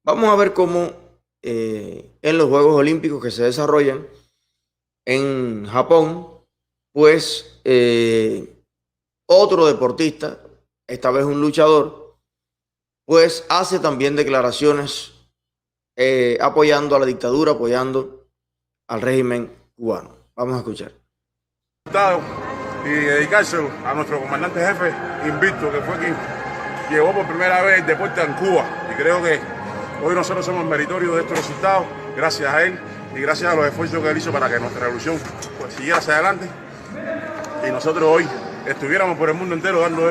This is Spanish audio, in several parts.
Vamos a ver cómo en los Juegos Olímpicos que se desarrollan en Japón, pues otro deportista, esta vez un luchador, pues hace también declaraciones apoyando a la dictadura, apoyando al régimen cubano. Vamos a escuchar. Y dedicárselo a nuestro comandante jefe Invicto, que fue quien llevó por primera vez el deporte en Cuba. Y creo que hoy nosotros somos meritorios de estos resultados, gracias a él y gracias a los esfuerzos que él hizo para que nuestra revolución pues, siguiera hacia adelante. Y nosotros hoy estuviéramos por el mundo entero dando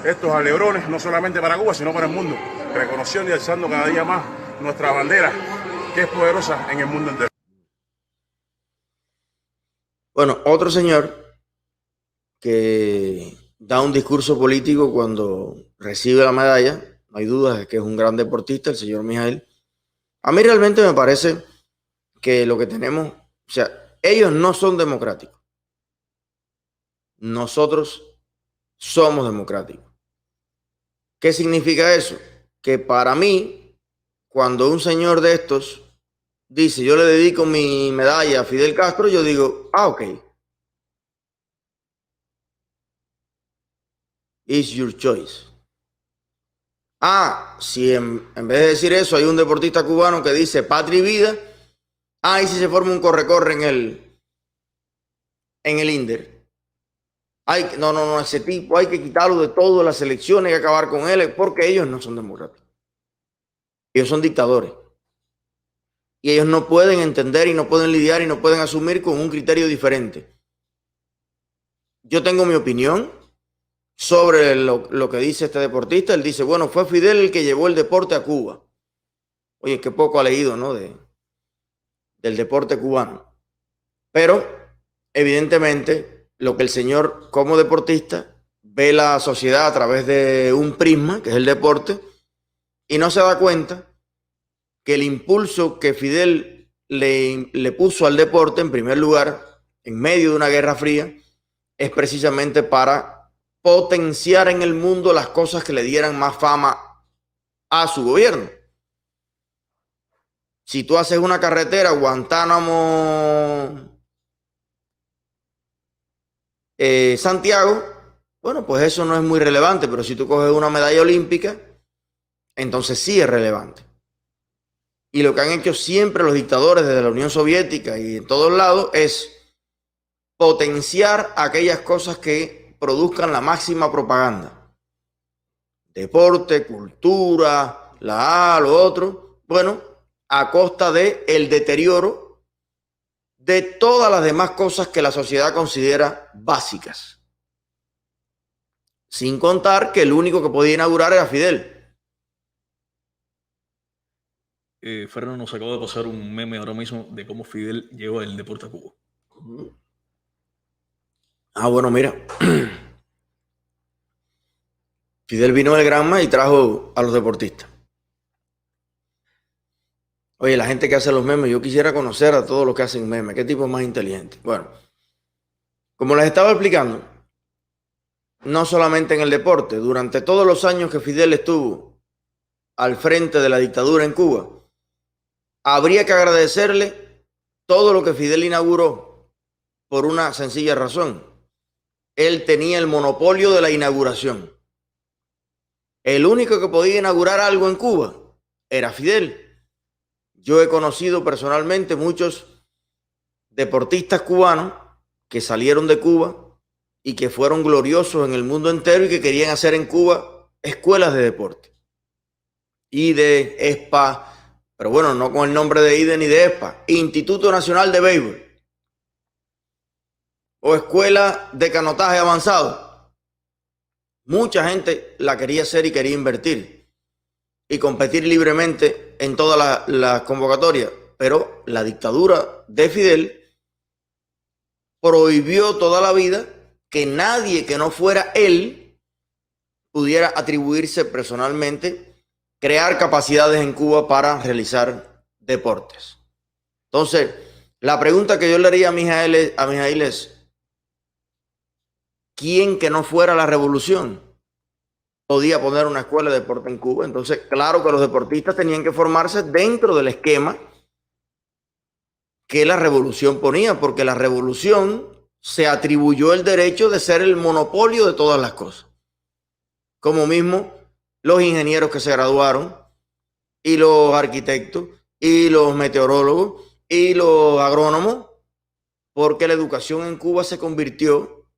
estos alegrones, no solamente para Cuba, sino para el mundo, reconociendo y alzando cada día más nuestra bandera, que es poderosa en el mundo entero. Bueno, otro señor que da un discurso político cuando recibe la medalla, no hay dudas de que es un gran deportista, el señor Mijail. A mí realmente me parece que lo que tenemos, o sea, ellos no son democráticos. Nosotros somos democráticos. ¿Qué significa eso? Que para mí, cuando un señor de estos dice, yo le dedico mi medalla a Fidel Castro, yo digo, ok. It's your choice. Si en vez de decir eso hay un deportista cubano que dice patria y vida, y si se forma un corre-corre en el Inder. No, ese tipo hay que quitarlo de todo, las elecciones, hay que acabar con él, porque ellos no son democráticos. Ellos son dictadores. Y ellos no pueden entender y no pueden lidiar y no pueden asumir con un criterio diferente. Yo tengo mi opinión sobre lo que dice este deportista. Él dice, bueno, fue Fidel el que llevó el deporte a Cuba. Oye, qué poco ha leído, ¿no? Del deporte cubano. Pero, evidentemente, lo que el señor como deportista ve la sociedad a través de un prisma, que es el deporte, y no se da cuenta que el impulso que Fidel le puso al deporte, en primer lugar, en medio de una guerra fría, es precisamente para potenciar en el mundo las cosas que le dieran más fama a su gobierno. Si tú haces una carretera Guantánamo Santiago, bueno, pues eso no es muy relevante, pero si tú coges una medalla olímpica, entonces sí es relevante. Y lo que han hecho siempre los dictadores desde la Unión Soviética y en todos lados es potenciar aquellas cosas que produzcan la máxima propaganda. Deporte, cultura, lo otro. Bueno, a costa del deterioro de todas las demás cosas que la sociedad considera básicas. Sin contar que el único que podía inaugurar era Fidel. Fernando, nos acaba de pasar un meme ahora mismo de cómo Fidel lleva el deporte a Cuba. Bueno, mira. Fidel vino del Granma y trajo a los deportistas. Oye, la gente que hace los memes, yo quisiera conocer a todos los que hacen memes. ¿Qué tipo más inteligente? Bueno, como les estaba explicando, no solamente en el deporte, durante todos los años que Fidel estuvo al frente de la dictadura en Cuba, habría que agradecerle todo lo que Fidel inauguró por una sencilla razón. Él tenía el monopolio de la inauguración. El único que podía inaugurar algo en Cuba era Fidel. Yo he conocido personalmente muchos deportistas cubanos que salieron de Cuba y que fueron gloriosos en el mundo entero y que querían hacer en Cuba escuelas de deporte. IDE, ESPA, pero bueno, no con el nombre de IDE ni de ESPA, Instituto Nacional de Béisbol o Escuela de Canotaje Avanzado. Mucha gente la quería hacer y quería invertir y competir libremente en todas las convocatorias, pero la dictadura de Fidel prohibió toda la vida que nadie que no fuera él pudiera atribuirse personalmente crear capacidades en Cuba para realizar deportes. Entonces, la pregunta que yo le haría a Mijail es, ¿quién que no fuera la revolución podía poner una escuela de deporte en Cuba. Entonces, claro que los deportistas tenían que formarse dentro del esquema que la revolución ponía, porque la revolución se atribuyó el derecho de ser el monopolio de todas las cosas. Como mismo los ingenieros que se graduaron, y los arquitectos, y los meteorólogos, y los agrónomos, porque la educación en Cuba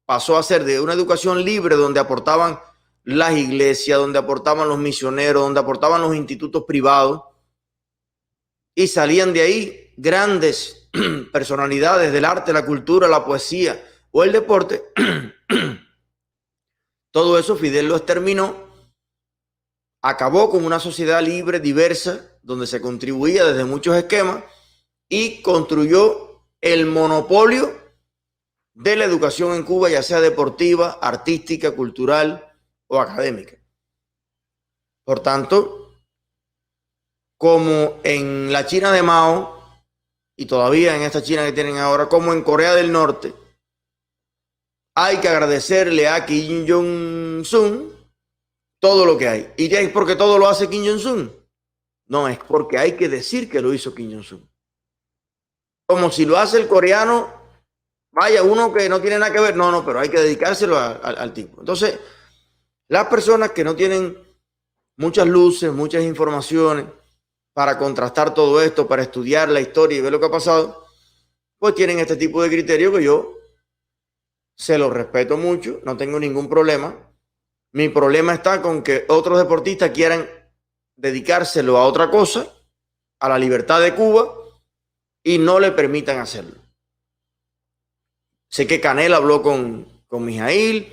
pasó a ser de una educación libre donde aportaban las iglesias, donde aportaban los misioneros, donde aportaban los institutos privados, y salían de ahí grandes personalidades del arte, la cultura, la poesía o el deporte. Todo eso Fidel lo exterminó, acabó con una sociedad libre, diversa, donde se contribuía desde muchos esquemas y construyó el monopolio de la educación en Cuba, ya sea deportiva, artística, cultural o académica. Por tanto, como en la China de Mao y todavía en esta China que tienen ahora, como en Corea del Norte, hay que agradecerle a Kim Jong-un todo lo que hay. Y ya es porque todo lo hace Kim Jong-un. No, es porque hay que decir que lo hizo Kim Jong-un. Como si lo hace el coreano, vaya, uno que no tiene nada que ver. No, pero hay que dedicárselo al tipo. Entonces, las personas que no tienen muchas luces, muchas informaciones para contrastar todo esto, para estudiar la historia y ver lo que ha pasado, pues tienen este tipo de criterio que yo se lo respeto mucho, no tengo ningún problema. Mi problema está con que otros deportistas quieran dedicárselo a otra cosa, a la libertad de Cuba, y no le permitan hacerlo. Sé que Canel habló con Mijaíl,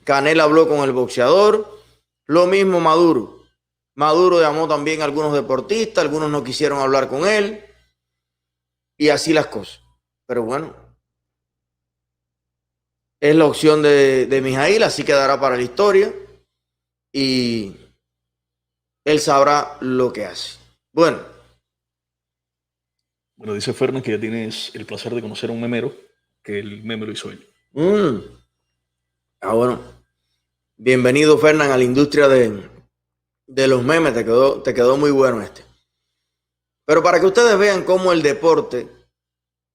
Canel habló con el boxeador, lo mismo Maduro. Maduro llamó también a algunos deportistas, algunos no quisieron hablar con él, y así las cosas. Pero bueno, es la opción de Mijaíl, así quedará para la historia, y él sabrá lo que hace. Bueno, dice Fernan que ya tienes el placer de conocer a un memero, que el meme lo hizo él. Bueno. Bienvenido, Fernan, a la industria de los memes. Te quedó muy bueno este. Pero para que ustedes vean cómo el deporte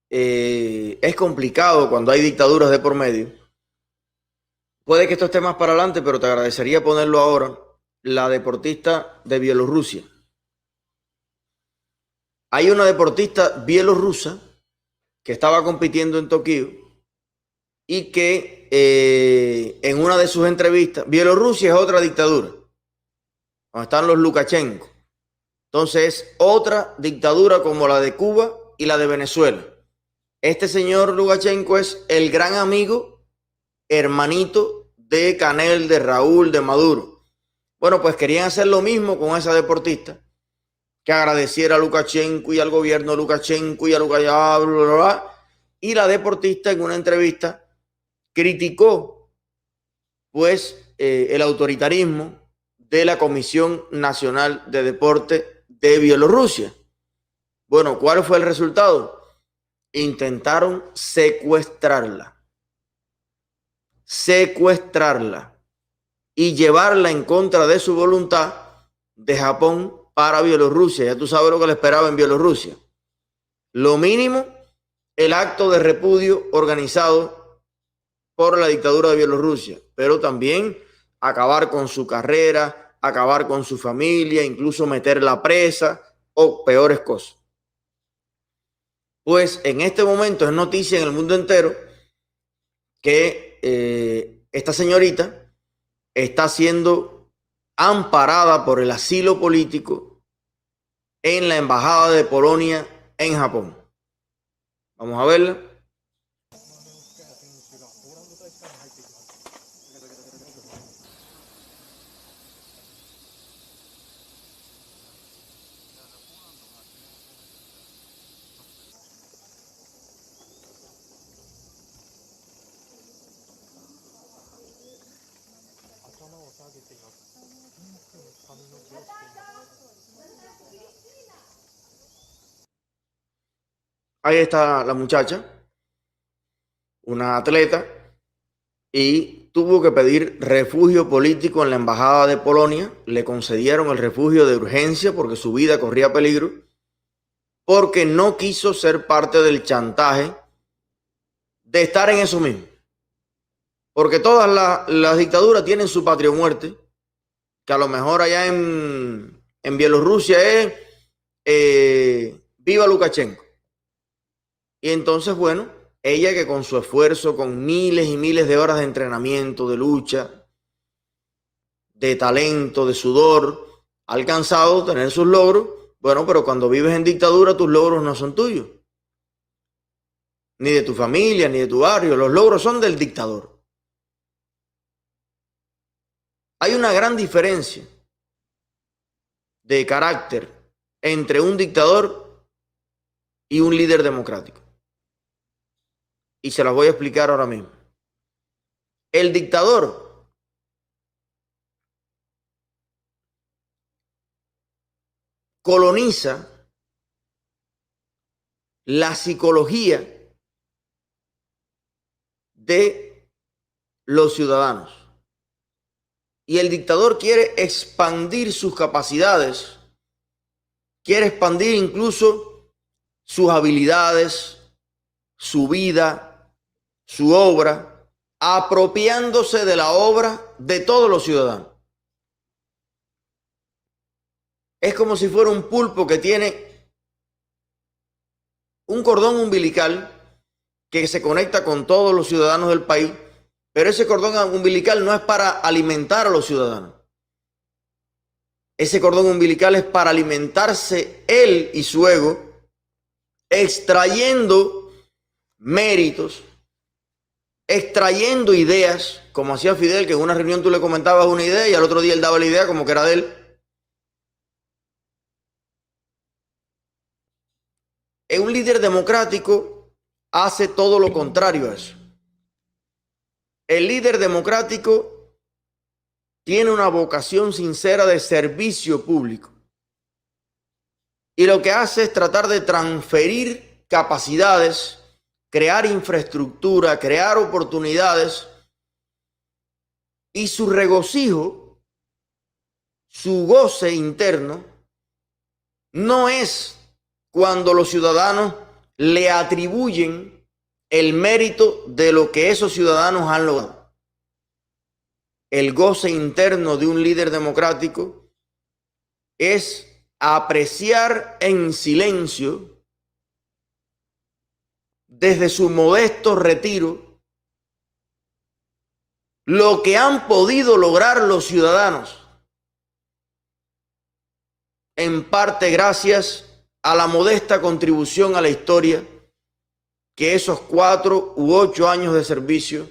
es complicado cuando hay dictaduras de por medio, puede que esto esté más para adelante, pero te agradecería ponerlo ahora. La deportista de Bielorrusia. Hay una deportista bielorrusa que estaba compitiendo en Tokio y que en una de sus entrevistas, Bielorrusia es otra dictadura, donde están los Lukashenko. Entonces es otra dictadura como la de Cuba y la de Venezuela. Este señor Lukashenko es el gran amigo, hermanito de Canel, de Raúl, de Maduro. Bueno, pues querían hacer lo mismo con esa deportista, que agradeciera a Lukashenko y al gobierno de Lukashenko y a Lukashenko, y la deportista en una entrevista criticó pues el autoritarismo de la Comisión Nacional de Deporte de Bielorrusia. Bueno, ¿cuál fue el resultado? Intentaron secuestrarla y llevarla en contra de su voluntad de Japón para Bielorrusia. Ya tú sabes lo que le esperaba en Bielorrusia. Lo mínimo, el acto de repudio organizado por la dictadura de Bielorrusia, pero también acabar con su carrera, acabar con su familia, incluso meterla presa o peores cosas. Pues en este momento es noticia en el mundo entero que esta señorita está siendo amparada por el asilo político en la embajada de Polonia en Japón. Vamos a verla. Ahí está la muchacha, una atleta, y tuvo que pedir refugio político en la embajada de Polonia. Le concedieron el refugio de urgencia porque su vida corría peligro, porque no quiso ser parte del chantaje de estar en eso mismo. Porque todas las dictaduras tienen su patria o muerte, que a lo mejor allá en Bielorrusia es viva Lukashenko. Y entonces, bueno, ella que con su esfuerzo, con miles y miles de horas de entrenamiento, de lucha, de talento, de sudor, ha alcanzado tener sus logros. Bueno, pero cuando vives en dictadura, tus logros no son tuyos, ni de tu familia, ni de tu barrio. Los logros son del dictador. Hay una gran diferencia de carácter entre un dictador y un líder democrático. Y se las voy a explicar ahora mismo. El dictador coloniza la psicología de los ciudadanos. Y el dictador quiere expandir sus capacidades, quiere expandir incluso sus habilidades, su vida, su obra, apropiándose de la obra de todos los ciudadanos. Es como si fuera un pulpo que tiene un cordón umbilical que se conecta con todos los ciudadanos del país, pero ese cordón umbilical no es para alimentar a los ciudadanos. Ese cordón umbilical es para alimentarse él y su ego, extrayendo méritos, extrayendo ideas, como hacía Fidel, que en una reunión tú le comentabas una idea y al otro día él daba la idea como que era de él. Un líder democrático hace todo lo contrario a eso. El líder democrático tiene una vocación sincera de servicio público. Y lo que hace es tratar de transferir capacidades, crear infraestructura, crear oportunidades. Y su regocijo, su goce interno, no es cuando los ciudadanos le atribuyen el mérito de lo que esos ciudadanos han logrado. El goce interno de un líder democrático es apreciar en silencio, desde su modesto retiro, lo que han podido lograr los ciudadanos, en parte gracias a la modesta contribución a la historia que esos 4 u 8 años de servicio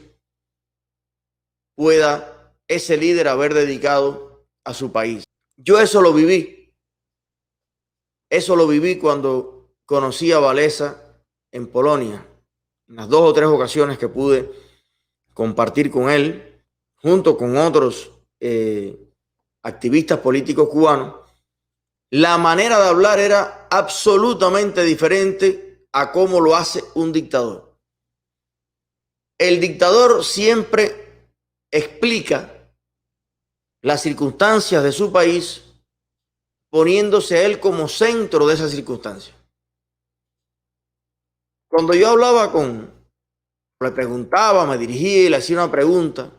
pueda ese líder haber dedicado a su país. Yo eso lo viví. Eso lo viví cuando conocí a Wałęsa en Polonia, en las 2 o 3 ocasiones que pude compartir con él, junto con otros activistas políticos cubanos. La manera de hablar era absolutamente diferente a cómo lo hace un dictador. El dictador siempre explica las circunstancias de su país poniéndose a él como centro de esas circunstancias. Cuando yo hablaba le preguntaba, me dirigía y le hacía una pregunta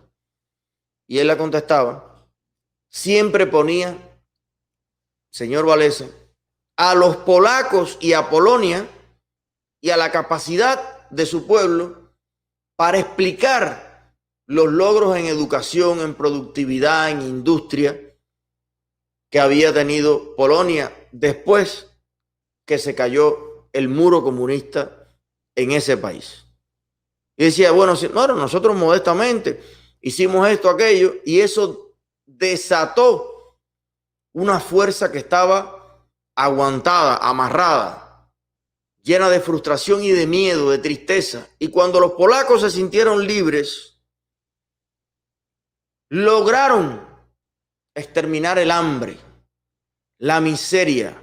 y él la contestaba, siempre ponía, señor Wałęsa, a los polacos y a Polonia y a la capacidad de su pueblo para explicar los logros en educación, en productividad, en industria que había tenido Polonia después que se cayó el muro comunista en ese país. Y decía, bueno, nosotros modestamente hicimos esto, aquello, y eso desató una fuerza que estaba aguantada, amarrada, llena de frustración y de miedo, de tristeza. Y cuando los polacos se sintieron libres, lograron exterminar el hambre, la miseria,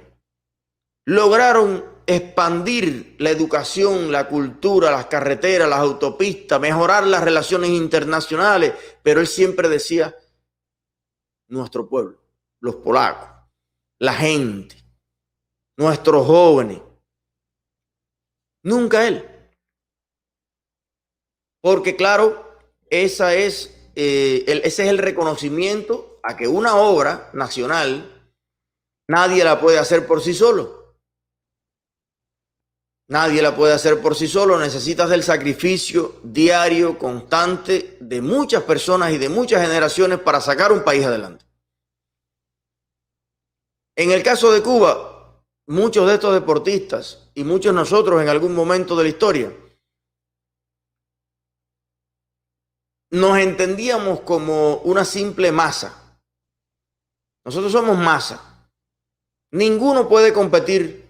lograron expandir la educación, la cultura, las carreteras, las autopistas, mejorar las relaciones internacionales, pero él siempre decía, nuestro pueblo, los polacos, la gente, nuestros jóvenes. Nunca él. Porque claro, ese es el reconocimiento a que una obra nacional nadie la puede hacer por sí solo. Nadie la puede hacer por sí solo. Necesitas del sacrificio diario, constante, de muchas personas y de muchas generaciones para sacar un país adelante. En el caso de Cuba, muchos de estos deportistas y muchos nosotros en algún momento de la historia nos entendíamos como una simple masa. Nosotros somos masa. Ninguno puede competir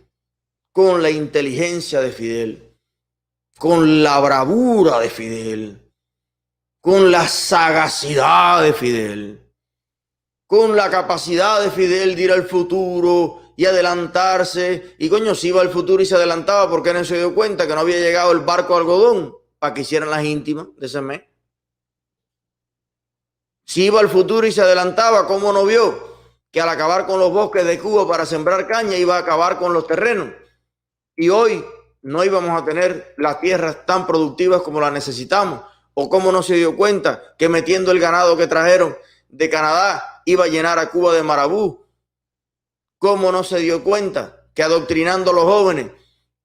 con la inteligencia de Fidel, con la bravura de Fidel, con la sagacidad de Fidel, con la capacidad de Fidel de ir al futuro y adelantarse. Y coño, si iba al futuro y se adelantaba, ¿por qué no se dio cuenta que no había llegado el barco de algodón para que hicieran las íntimas de ese mes? Si iba al futuro y se adelantaba, ¿cómo no vio que al acabar con los bosques de Cuba para sembrar caña iba a acabar con los terrenos? Y hoy no íbamos a tener las tierras tan productivas como las necesitamos. ¿O cómo no se dio cuenta que metiendo el ganado que trajeron de Canadá iba a llenar a Cuba de marabú? ¿Cómo no se dio cuenta que adoctrinando a los jóvenes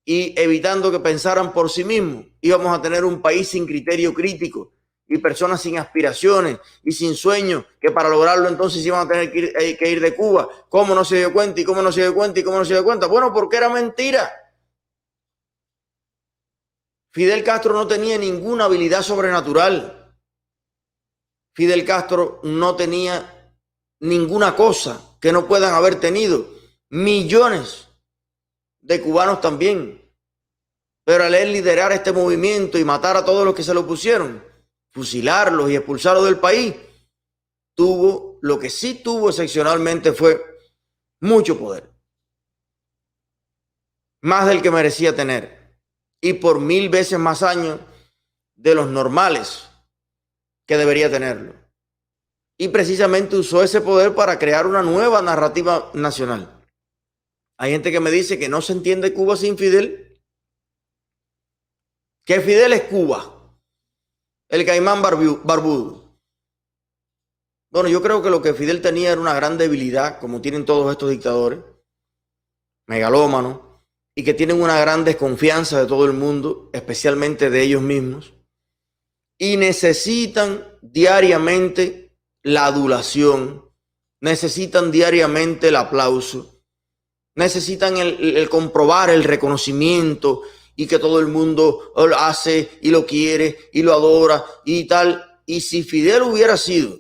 y evitando que pensaran por sí mismos íbamos a tener un país sin criterio crítico y personas sin aspiraciones y sin sueños, que para lograrlo entonces iban a tener que ir de Cuba? ¿Cómo no se dio cuenta? ¿Y cómo no se dio cuenta? ¿Y cómo no se dio cuenta? Bueno, porque era mentira. Fidel Castro no tenía ninguna habilidad sobrenatural. Fidel Castro no tenía ninguna cosa que no puedan haber tenido millones de cubanos también. Pero al él liderar este movimiento y matar a todos los que se lo pusieron, fusilarlos y expulsarlos del país, tuvo, lo que sí tuvo excepcionalmente fue mucho poder. Más del que merecía tener. Y por 1000 veces más años de los normales que debería tenerlo. Y precisamente usó ese poder para crear una nueva narrativa nacional. Hay gente que me dice que no se entiende Cuba sin Fidel. Que Fidel es Cuba, el caimán barbudo. Bueno, yo creo que lo que Fidel tenía era una gran debilidad, como tienen todos estos dictadores, megalómanos, y que tienen una gran desconfianza de todo el mundo, especialmente de ellos mismos, y necesitan diariamente la adulación, necesitan diariamente el aplauso, necesitan el comprobar el reconocimiento y que todo el mundo lo hace y lo quiere y lo adora y tal. Y si Fidel hubiera sido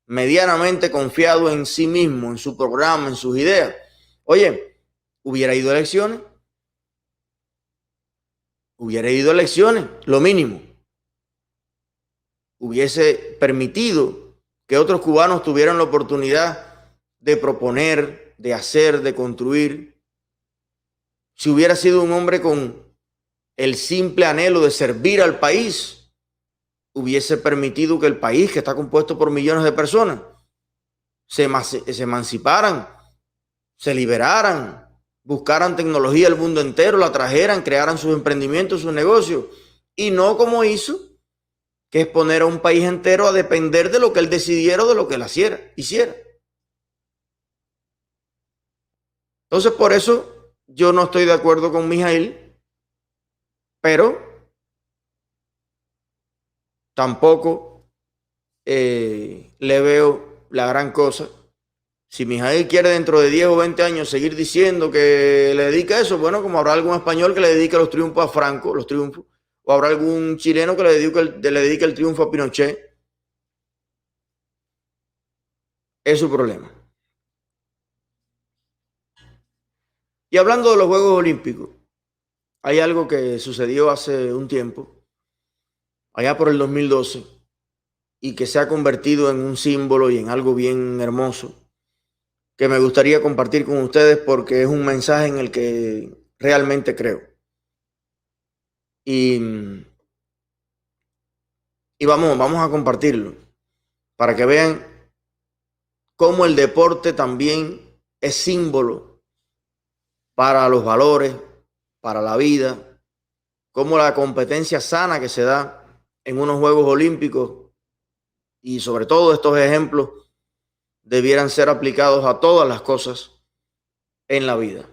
medianamente confiado en sí mismo, en su programa, en sus ideas, oye, hubiera ido a elecciones, lo mínimo. Hubiese permitido que otros cubanos tuvieran la oportunidad de proponer, de hacer, de construir. Si hubiera sido un hombre con el simple anhelo de servir al país, hubiese permitido que el país, que está compuesto por millones de personas, se emanciparan, se liberaran, buscaran tecnología al mundo entero, la trajeran, crearan sus emprendimientos, sus negocios, y no como hizo, que es poner a un país entero a depender de lo que él decidiera o de lo que él hiciera. Entonces, por eso yo no estoy de acuerdo con Mijaíl, pero tampoco le veo la gran cosa. Si Mijaíl quiere dentro de 10 o 20 años seguir diciendo que le dedica eso, bueno, como habrá algún español que le dedique los triunfos a Franco, los triunfos, o habrá algún chileno que le dedique el triunfo a Pinochet. Es su problema. Y hablando de los Juegos Olímpicos, hay algo que sucedió hace un tiempo, allá por el 2012, y que se ha convertido en un símbolo y en algo bien hermoso. que me gustaría compartir con ustedes porque es un mensaje en el que realmente creo. Y vamos a compartirlo para que vean cómo el deporte también es símbolo para los valores, para la vida, cómo la competencia sana que se da en unos Juegos Olímpicos y sobre todo estos ejemplos debieran ser aplicados a todas las cosas en la vida.